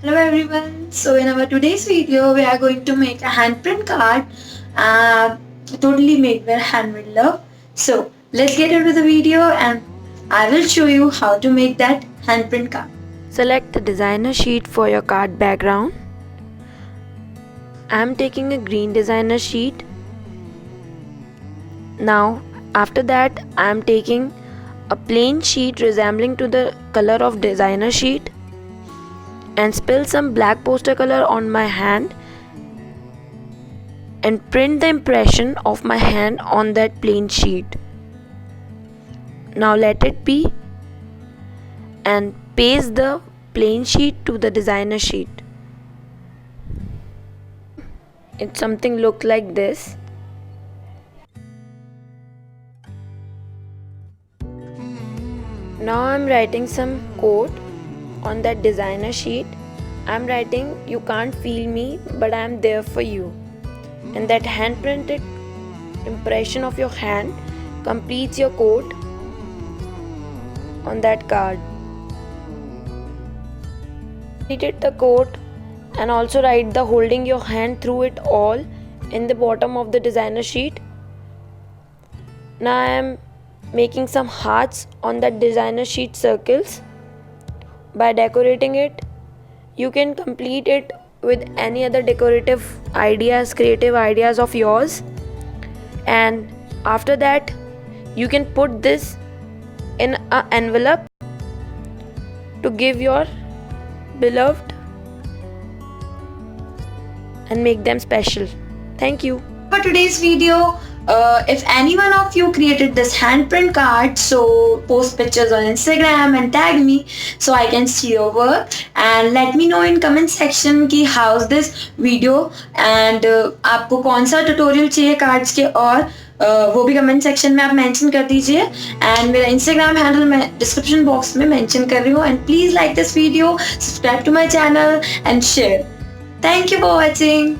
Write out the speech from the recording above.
Hello everyone. So in our today's video, we are going to make a handprint card, totally made with handmade love. So let's get into the video and I will show you how to make that handprint card. Select the designer sheet for your card background. I am taking a green designer sheet. Now after that I am taking a plain sheet resembling to the color of designer sheet and spill some black poster color on my hand and print the impression of my hand on that plain sheet. Now let it be and paste the plain sheet to the designer sheet. It's something look like this. Now I'm writing some quote on that designer sheet. I'm writing, "You can't feel me, but I'm there for you." And that hand printed impression of your hand completes your quote on that card. Completed the quote and also write the holding your hand through it all in the bottom of the designer sheet. Now I am making some hearts on that designer sheet circles by decorating it. You can complete it with any other decorative ideas, creative ideas of yours, and after that you can put this in an envelope to give your beloved and make them special. Thank you. For today's video, if any one of you created this handprint card, so post pictures on Instagram and tag me so I can see your work and let me know in comment section कि how's this video and आपको कौन सा tutorial चाहिए cards के और वो भी comment section में आप मेंशन कर दीजिए एंड मेरा इंस्टाग्राम हैंडल मैं डिस्क्रिप्शन बॉक्स में मेंशन कर रही हूँ and please like this video, subscribe to my channel and share. Thank you for watching.